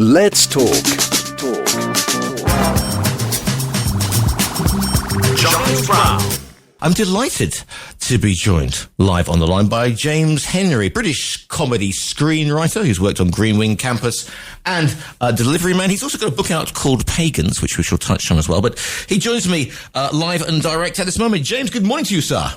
Let's talk. Giles Brown. I'm delighted to be joined live on the line by James Henry, British comedy screenwriter who's worked on Green Wing Campus and Delivery Man. He's also got a book out called Pagans, which we shall touch on as well. But he joins me live and direct at this moment. James, good morning to you, sir.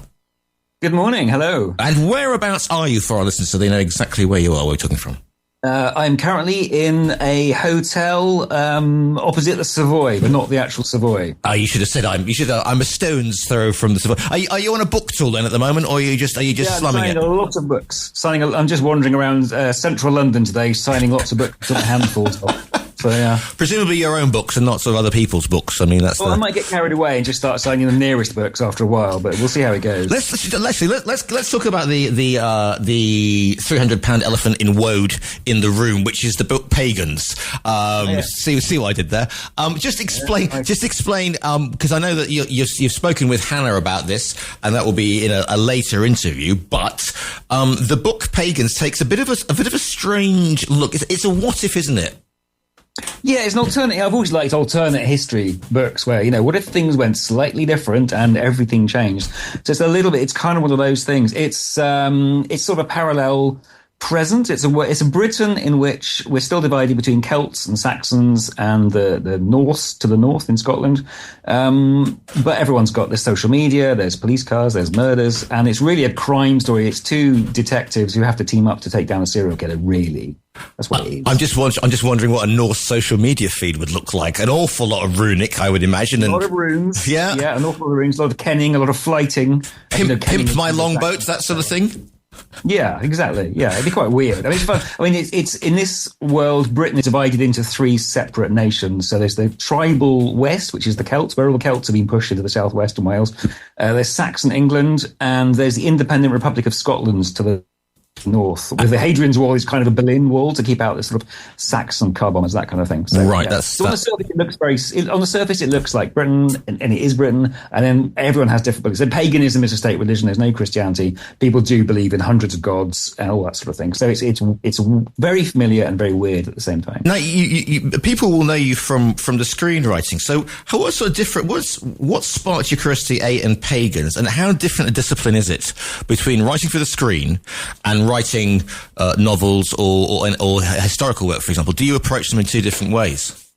Good morning. Hello. And whereabouts are you for our listeners so they know exactly where you are, where we're talking from? I'm currently in a hotel opposite the Savoy, but not the actual Savoy. You should have said I'm a stone's throw from the Savoy. Are you on a book tour then at the moment, or are you just slumming it? I'm signing a lot of books. I'm just wandering around central London today, signing lots of books, handfuls of. So, yeah. Presumably your own books and not sort of other people's books. I mean, I might get carried away and just start signing the nearest books after a while, but we'll see how it goes. Let's talk about the £300 elephant in woad in the room, which is the book Pagans. See what I did there. Just explain, because I know that you've spoken with Hannah about this, and that will be in a later interview. But the book Pagans takes a bit of a strange look. It's a what if, isn't it? Yeah, it's an alternate. I've always liked alternate history books where, what if things went slightly different and everything changed? So it's kind of one of those things. It's sort of a parallel present. It's a Britain in which we're still divided between Celts and Saxons and the Norse to the north in Scotland. But everyone's got this social media, there's police cars, there's murders, and it's really a crime story. It's two detectives who have to team up to take down a serial killer, really. That's what it is. I'm just wondering what a Norse social media feed would look like. An awful lot of runic, I would imagine. A lot of runes. Yeah, an awful lot of runes, a lot of kenning, a lot of flighting. Pimp my longboats, that sort of thing. Yeah, exactly. Yeah, it'd be quite weird. I mean, it's fun. I mean, it's in this world, Britain is divided into three separate nations. So there's the tribal West, which is the Celts, where all the Celts have been pushed into the southwest and Wales. There's Saxon England, and there's the independent Republic of Scotland to the north, with the Hadrian's Wall is kind of a Berlin Wall to keep out the sort of Saxon car bombers, that kind of thing. So, right. Yeah. On the surface, it looks like Britain, and it is Britain. And then everyone has different beliefs. So paganism is a state religion. There's no Christianity. People do believe in hundreds of gods and all that sort of thing. So it's very familiar and very weird at the same time. Now, people will know you from the screenwriting. So, what sparked your curiosity in Pagans, and how different a discipline is it between writing for the screen and writing novels or historical work, for example? Do you approach them in two different ways?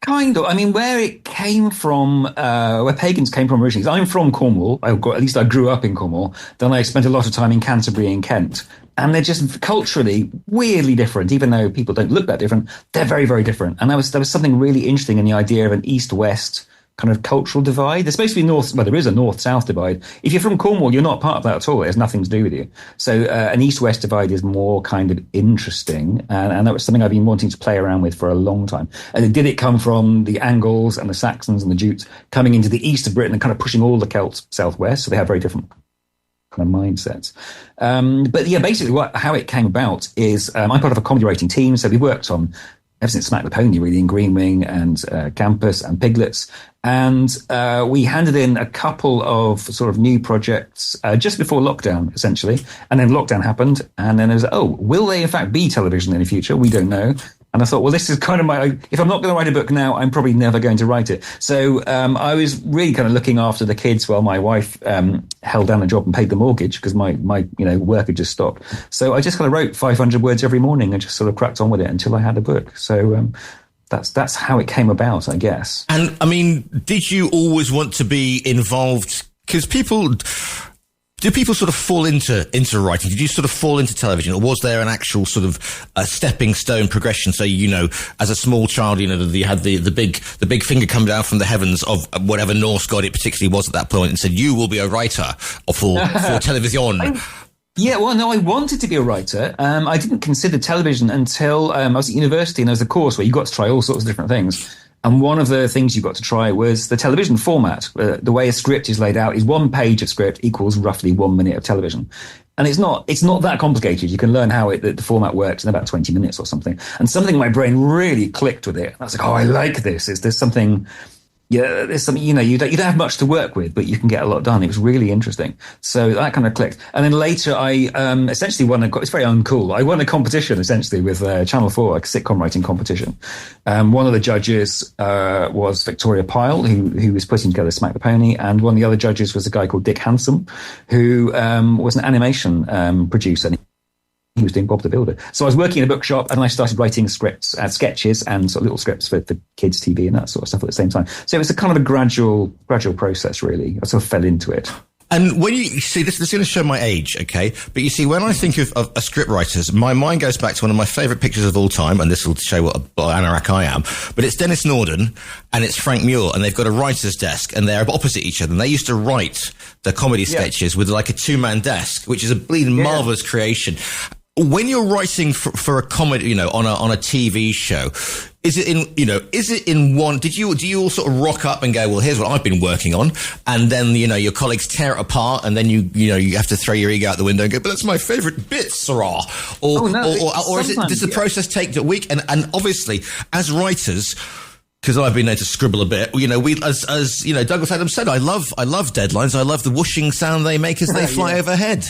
Kind of. I mean, where it came from, where Pagans came from originally, I'm from Cornwall. I grew up in Cornwall. Then I spent a lot of time in Canterbury and Kent. And they're just culturally weirdly different, even though people don't look that different. They're very, very different. And there was something really interesting in the idea of an east-west kind of cultural divide. There's supposed to be there is a north-south divide. If you're from Cornwall, you're not part of that at all. It has nothing to do with you. So an east-west divide is more kind of interesting. And that was something I've been wanting to play around with for a long time. And did it come from the Angles and the Saxons and the Jutes coming into the east of Britain and kind of pushing all the Celts southwest? So they have very different kind of mindsets. But yeah, basically how it came about is I'm part of a comedy writing team. So we worked on ever since Smack the Pony, really, in Green Wing and Campus and Piglets. And we handed in a couple of sort of new projects just before lockdown, essentially. And then lockdown happened. And then it was, will they in fact be television in the future? We don't know. And I thought, well, this is kind of if I'm not going to write a book now, I'm probably never going to write it. So I was really kind of looking after the kids while my wife held down a job and paid the mortgage because my work had just stopped. So I just kind of wrote 500 words every morning and just sort of cracked on with it until I had a book. So that's how it came about, I guess. And I mean, did you always want to be involved? Because do people sort of fall into writing? Did you sort of fall into television, or was there an actual sort of a stepping stone progression? So, as a small child, you had the big finger come down from the heavens of whatever Norse god it particularly was at that point and said, you will be a writer for television. Yeah, well, no, I wanted to be a writer. I didn't consider television until I was at university, and there was a course where you got to try all sorts of different things. And one of the things you got to try was the television format. The way a script is laid out is 1 page of script equals roughly 1 minute of television. And it's not that complicated. You can learn how the format works in about 20 minutes or something. And something in my brain really clicked with it. I was like, I like this. There's something Yeah, there's something, you don't have much to work with, but you can get a lot done. It was really interesting. So that kind of clicked. And then later I essentially it's very uncool. I won a competition essentially with Channel 4, a sitcom writing competition. One of the judges was Victoria Pyle, who was putting together Smack the Pony. And one of the other judges was a guy called Dick Handsome, who was an animation producer. He was doing Bob the Builder. So I was working in a bookshop and I started writing scripts, sketches and sort of little scripts for kids' TV and that sort of stuff at the same time. So it was a kind of a gradual process, really. I sort of fell into it. And when you see this is going to show my age, okay? But you see, when I think of script writers, my mind goes back to one of my favourite pictures of all time, and this will show what anorak I am. But it's Dennis Norden and it's Frank Muir, and they've got a writer's desk, and they're opposite each other. And they used to write the comedy sketches with like a two-man desk, which is a bleeding marvellous creation. When you're writing for a comedy, on a TV show, is it in one? Do you all sort of rock up and go, well, here's what I've been working on, and then your colleagues tear it apart, and then you have to throw your ego out the window and go, but that's my favourite bit, Sarah. Or does the process take a week? And obviously, as writers, because I've been there to scribble a bit, we as Douglas Adams said, I love deadlines. I love the whooshing sound they make as they fly overhead.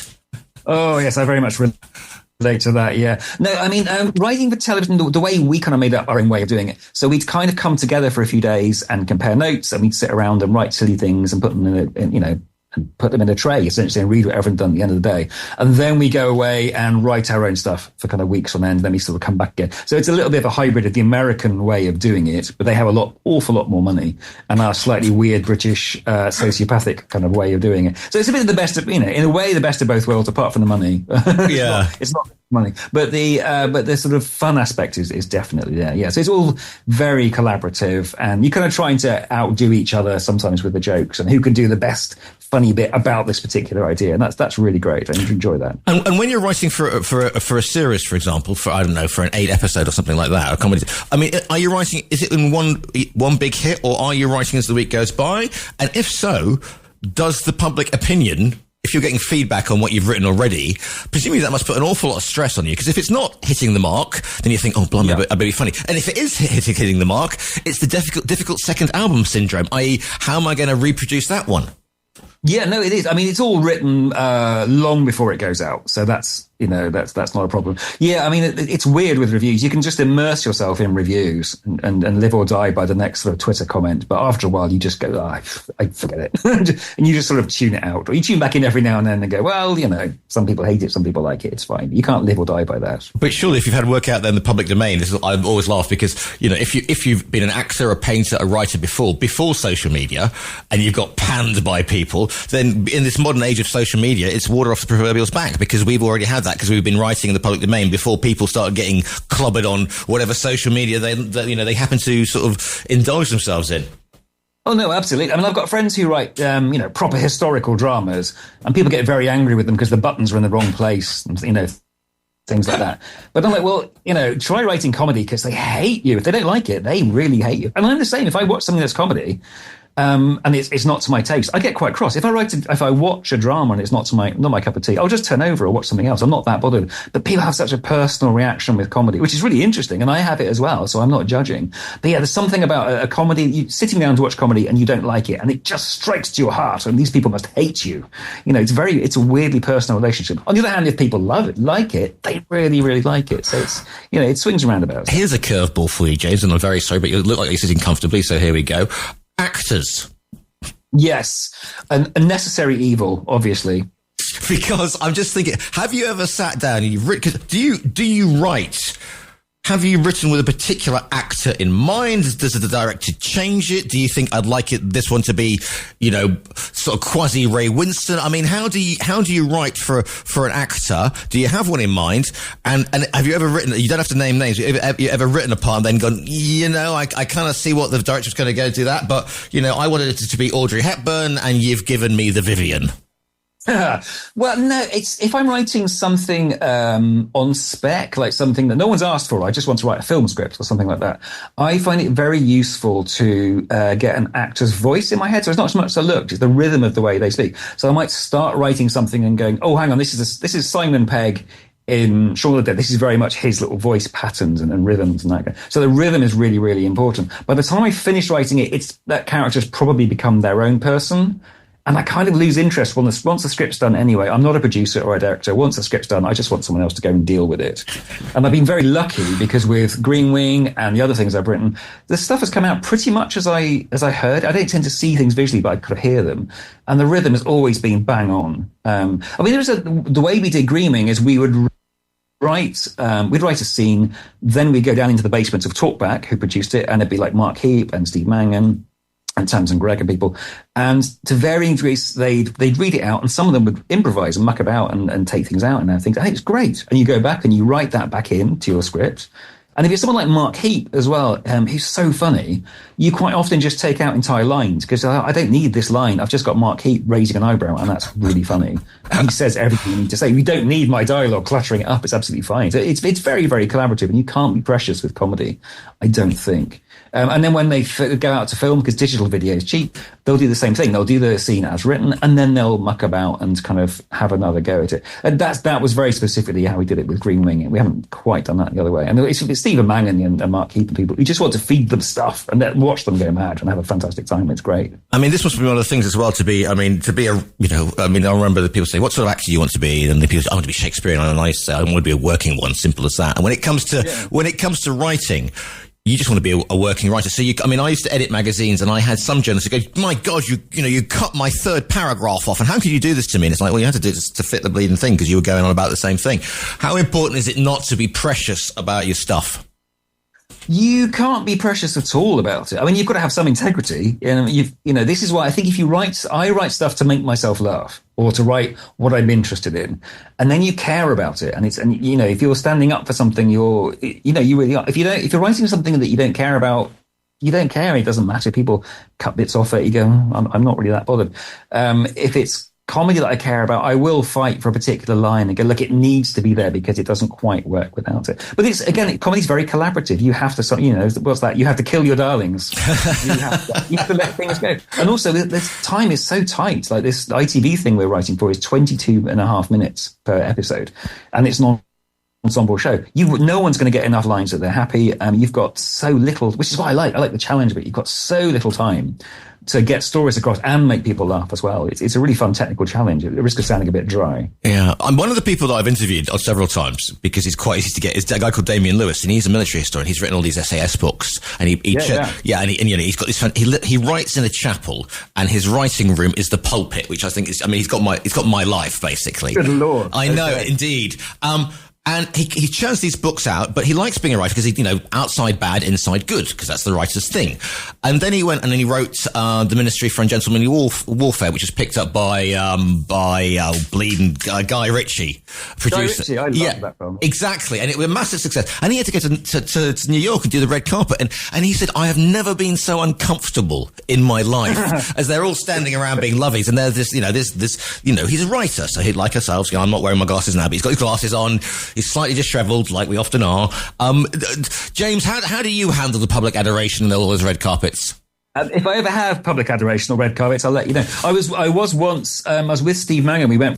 Oh yes, I very much relate to that, yeah. No, I mean, writing for television, the way we kind of made up our own way of doing it. So we'd kind of come together for a few days and compare notes, and we'd sit around and write silly things and put them and put them in a tray, essentially, and read what everyone's done at the end of the day. And then we go away and write our own stuff for kind of weeks on end, and then we sort of come back again. So it's a little bit of a hybrid of the American way of doing it, but they have awful lot more money, and our slightly weird British, sociopathic kind of way of doing it. So it's a bit of the best of, in a way, the best of both worlds, apart from the money. It's not money, but the sort of fun aspect is definitely there. Yeah. So it's all very collaborative, and you're kind of trying to outdo each other sometimes with the jokes and who can do the best funny bit about this particular idea, and that's really great. I enjoy that. And when you're writing for a series, for example, for an 8 episode or something like that, a comedy. I mean, are you writing? Is it in one big hit, or are you writing as the week goes by? And if so, does the public opinion, if you're getting feedback on what you've written already, presumably that must put an awful lot of stress on you, because if it's not hitting the mark, then you think, oh, blimey, I better be funny. And if it is hitting the mark, it's the difficult second album syndrome, i.e., how am I going to reproduce that one? Yeah, no, it is. I mean, it's all written long before it goes out, so that's not a problem. Yeah, I mean, it's weird with reviews. You can just immerse yourself in reviews and live or die by the next sort of Twitter comment. But after a while, you just go, I forget it, and you just sort of tune it out, or you tune back in every now and then and go, well, some people hate it, some people like it. It's fine. You can't live or die by that. But surely, if you've had work out there in the public domain, I've always laughed because if you've been an actor, a painter, a writer before social media, and you've got panned by people, then in this modern age of social media, it's water off the proverbial back, because we've already had that, because we've been writing in the public domain before people started getting clobbered on whatever social media they happen to sort of indulge themselves in. Oh, no, absolutely. I mean, I've got friends who write, proper historical dramas, and people get very angry with them because the buttons are in the wrong place, and, things like that. But I'm like, well, try writing comedy, because they hate you. If they don't like it, they really hate you. And I'm the same. If I watch something that's comedy, and it's not to my taste, I get quite cross. If I watch a drama and it's not my cup of tea, I'll just turn over or watch something else. I'm not that bothered. But people have such a personal reaction with comedy, which is really interesting, and I have it as well, so I'm not judging. But yeah, there's something about a comedy, you sitting down to watch comedy and you don't like it, and it just strikes to your heart, and these people must hate you. It's a weirdly personal relationship. On the other hand, if people like it, they really, really like it. So it's, it swings around about. Here's a curveball for you, James, and I'm very sorry, but you look like you're sitting comfortably, so here we go. Actors. Yes. A necessary evil, obviously. Because I'm just thinking, have you ever sat down and you've written, do you write? Have you written with a particular actor in mind? Does the director change it? Do you think I'd like this one to be, sort of quasi Ray Winston? I mean, how do you write for an actor? Do you have one in mind? And have you ever written? You don't have to name names. Have you ever written a part and then gone, I kind of see what the director's going to go do that, but I wanted it to be Audrey Hepburn, and you've given me the Vivian. Well, no, it's if I'm writing something on spec, like something that no one's asked for, I just want to write a film script or something like that, I find it very useful to get an actor's voice in my head. So it's not so much the look, it's the rhythm of the way they speak. So I might start writing something and going, oh, hang on, this is Simon Pegg in Shaun of the Dead, this is very much his little voice patterns and rhythms and that. So the rhythm is really, really important. By the time I finish writing it, it's that character's probably become their own person. And I kind of lose interest once the script's done anyway. I'm not a producer or a director. Once the script's done, I just want someone else to go and deal with it. And I've been very lucky because with Green Wing and the other things I've written, the stuff has come out pretty much as I heard. I don't tend to see things visually, but I could hear them. And the rhythm has always been bang on. The way we did Green Wing is we would write a scene, then we'd go down into the basement of Talkback, who produced it, and it'd be like Mark Heap and Steve Mangan and Tamsin Gregg and people. And to varying degrees, they'd read it out, and some of them would improvise and muck about and take things out and things. I think it's great. And you go back and you write that back into your script. And if you're someone like Mark Heap as well, who's so funny, you quite often just take out entire lines because I don't need this line. I've just got Mark Heap raising an eyebrow, and that's really funny. And he says everything you need to say. You don't need my dialogue cluttering it up. It's absolutely fine. So it's very, very collaborative, and you can't be precious with comedy, I don't think. And then when they go out to film, because digital video is cheap, they'll do the same thing. They'll do the scene as written, and then they'll muck about and kind of have another go at it. And that was very specifically how we did it with Green Wing. We haven't quite done that the other way. And it's Stephen Mangan and Mark Heap and people who just want to feed them stuff and then watch them go mad and have a fantastic time. It's great. I mean, this must be one of the things as well I remember the people say, what sort of actor do you want to be? And the people say, I want to be Shakespearean. And I say, I want to be a working one, simple as that. And when it comes to writing, you just want to be a working writer. So I used to edit magazines, and I had some journalists who go, my God, you cut my third paragraph off, and how could you do this to me? And it's like, well, you had to do this to fit the bleeding thing because you were going on about the same thing. How important is it not to be precious about your stuff? You can't be precious at all about it. I mean, you've got to have some integrity. This is why I think I write stuff to make myself laugh or to write what I'm interested in. And then you care about it. And if you're standing up for something, you really are. If you're writing something that you don't care about, you don't care. It doesn't matter. People cut bits off it. You go, I'm not really that bothered. If it's comedy that I care about, I will fight for a particular line and go, look, it needs to be there because it doesn't quite work without it. But comedy's very collaborative. You have to, what's that? You have to kill your darlings. you have to let things go. And also, this time is so tight. Like this ITV thing we're writing for is 22 and a half minutes per episode. And it's not ensemble show. No one's going to get enough lines that they're happy. You've got so little, which is what I like. I like the challenge of it. You've got so little time to get stories across and make people laugh as well. It's a really fun technical challenge at the risk of sounding a bit dry. Yeah. I'm one of the people that I've interviewed several times because he's quite easy to get. It's a guy called Damien Lewis, and he's a military historian. He's written all these SAS books, and he's got this fun, he writes in a chapel, and his writing room is the pulpit, which I think is, he's got my life basically. Good Lord. I know, indeed. And he churns these books out, but he likes being a writer because outside bad, inside good, because that's the writer's thing. And then he went and then he wrote The Ministry for Ungentlemanly Warfare, which was picked up by bleeding Guy Ritchie, producer. Guy Ritchie, I love that film. Exactly, and it was a massive success. And he had to go to New York and do the red carpet, and he said, I have never been so uncomfortable in my life as they're all standing around being lovies, and there's this he's a writer, so he'd like ourselves. I'm not wearing my glasses now, but he's got his glasses on. He's slightly disheveled, like we often are. James, how do you handle the public adoration and all those red carpets? If I ever have public adoration or red carpets, I'll let you know. I was once, I was with Steve Mangan. We went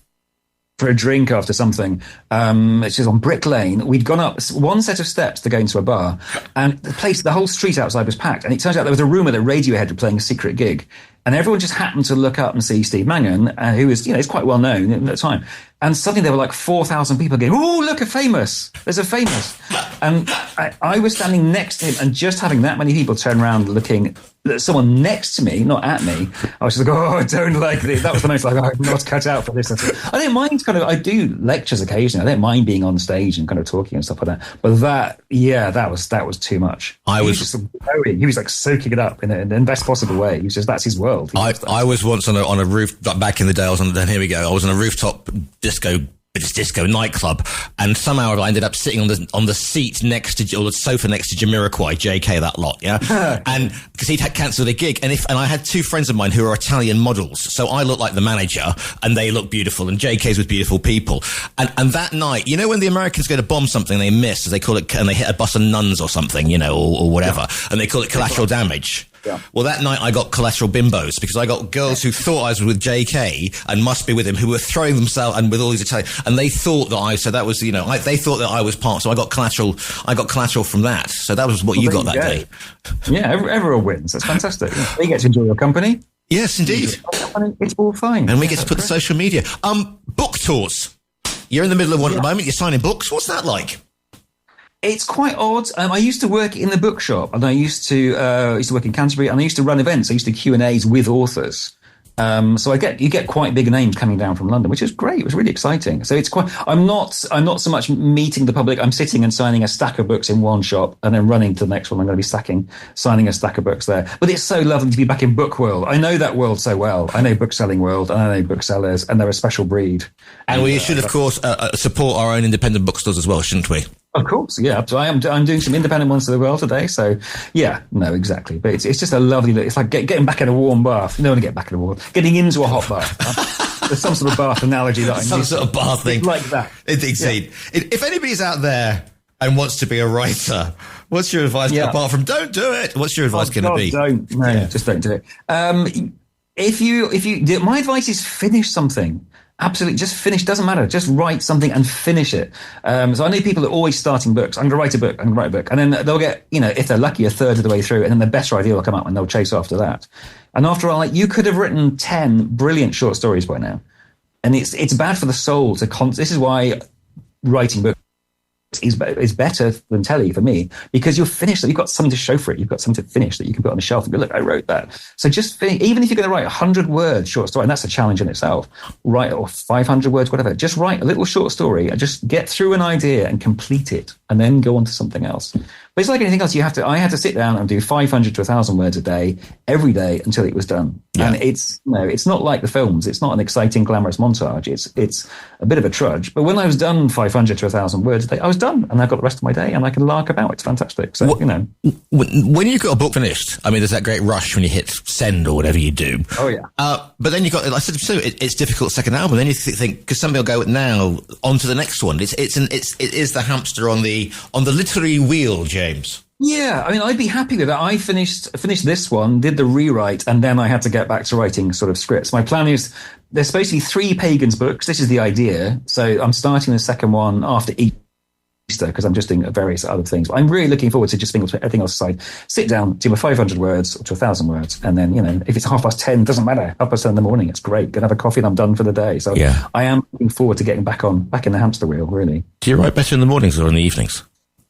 for a drink after something, which is on Brick Lane. We'd gone up one set of steps to go into a bar, and the whole street outside was packed. And it turns out there was a rumour that Radiohead were playing a secret gig. And everyone just happened to look up and see Steve Mangan, who is, is quite well known at the time. And suddenly there were like 4,000 people going, oh, look, a famous. There's a famous. And I was standing next to him, and just having that many people turn around looking at someone next to me, not at me, I was just like, oh, I don't like this. That was the most like, I'm not cut out for this. I don't mind I do lectures occasionally. I don't mind being on stage and kind of talking and stuff like that. But that was too much. He was like soaking it up in the best possible way. That's his world. I was once on a roof, back in the day, I was on a rooftop disco nightclub, and somehow I ended up sitting on the seat next to, or the sofa next to Jamiroquai, JK, that lot, yeah. And because he'd had cancelled a gig, and I had two friends of mine who are Italian models, so I looked like the manager, and they look beautiful, and JK's with beautiful people. And that night, when the Americans go to bomb something, they miss, as they call it, and they hit a bus of nuns or something, or whatever, and they call it collateral damage. Yeah. Well, that night I got collateral bimbos because I got girls who thought I was with JK and must be with him, who were throwing themselves and with all these Italian, and they thought that so that was, they thought that I was part, so I got collateral from that. So that was what you got that day. Yeah, everyone wins. That's fantastic. You get to enjoy your company. Yes, indeed. It's all fine. And we get to put the social media. Book tours. You're in the middle of one at the moment. You're signing books. What's that like? It's quite odd. I used to work in the bookshop, and I used to work in Canterbury, and I used to run events. I used to do Q&As with authors. So you get quite big names coming down from London, which is great. It was really exciting. So I'm not so much meeting the public. I'm sitting and signing a stack of books in one shop and then running to the next one. I'm going to be signing a stack of books there. But it's so lovely to be back in book world. I know that world so well. I know bookselling world, and I know booksellers, and they're a special breed. And we should, of course, support our own independent bookstores as well, shouldn't we? Of course, yeah. So I'm doing some independent ones as well today. So yeah, no, exactly. But it's just a lovely look. It's like getting back in a warm bath. You don't want to get back in a warm bath. Getting into a hot bath. There's some sort of bath analogy that I'm some sort of bath thing like that. Indeed. Yeah. If anybody's out there and wants to be a writer, what's your advice? Yeah. Apart from don't do it, what's your advice going to be? Just don't do it. My advice is finish something. Absolutely, just finish. Doesn't matter. Just write something and finish it. So I know people are always starting books. I'm going to write a book. And then they'll get, if they're lucky, a third of the way through, and then the better idea will come up and they'll chase after that. And after all, you could have written 10 brilliant short stories by now. And it's bad for the soul to this is why writing books is better than telly for me, because you're finished. You've got something to show for it. You've got something to finish that you can put on the shelf and go, look, I wrote that. So just finish. Even if you're going to write 100 words short story, and that's a challenge in itself, write, or 500 words, whatever, just write a little short story and just get through an idea and complete it and then go on to something else. But it's like anything else. I had to sit down and do 500 to 1,000 words a day, every day until it was done. Yeah. And it's not like the films. It's not an exciting, glamorous montage. It's a bit of a trudge. But when I was done 500 to 1,000 words a day, I was done, and I've got the rest of my day, and I can lark about. It's fantastic. So, when you've got a book finished, I mean, there's that great rush when you hit send or whatever you do. Oh, yeah. But then you've got, like I said, so it's difficult second album. Then you think, because somebody will go now on to the next one. It is the hamster on the literary wheel, James. Yeah, I mean, I'd be happy with that. I finished this one, did the rewrite, and then I had to get back to writing sort of scripts. My plan is there's supposed to be 3 Pagans books. This is the idea. So I'm starting the second one after Easter, because I'm just doing various other things. But I'm really looking forward to just being able to put everything else aside, sit down, do my 500 words to 1,000 words, and then, if it's 10:30, doesn't matter. 10:30 in the morning, it's great. Go and have a coffee and I'm done for the day. So yeah. I am looking forward to getting back in the hamster wheel, really. Do you write better in the mornings or in the evenings?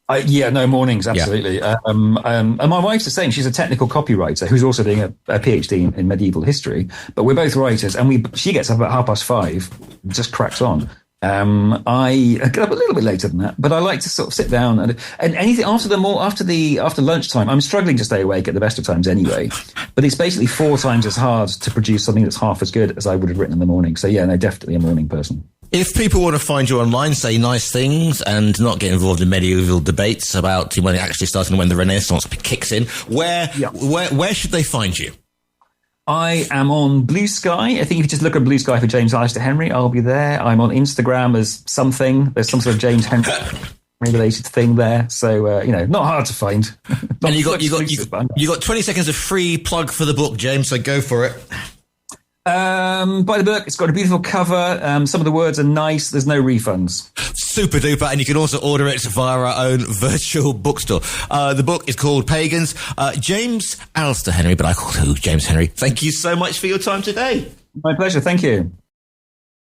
Mornings, absolutely. Yeah. And my wife's the same. She's a technical copywriter who's also doing a PhD in medieval history. But we're both writers, and she gets up at 5:30, just cracks on. I get up a little bit later than that, but I like to sort of sit down and anything after lunchtime. I'm struggling to stay awake at the best of times anyway, but it's basically 4 times as hard to produce something that's half as good as I would have written in the morning. So yeah, no, definitely a morning person. If people want to find you online, say nice things, and not get involved in medieval debates about when it actually started and when the Renaissance kicks in, where should they find you? I am on Blue Sky. I think if you just look at Blue Sky for James Alistair Henry, I'll be there. I'm on Instagram as something. There's some sort of James Henry related thing there. So, not hard to find. And you got 20 seconds of free plug for the book, James, so go for it. Buy the book. It's got a beautiful cover. Some of the words are nice. There's no refunds. Super duper. And you can also order it via our own virtual bookstore. The book is called Pagans. James Alistair Henry, but I call him James Henry. Thank you so much for your time today. My pleasure. Thank you.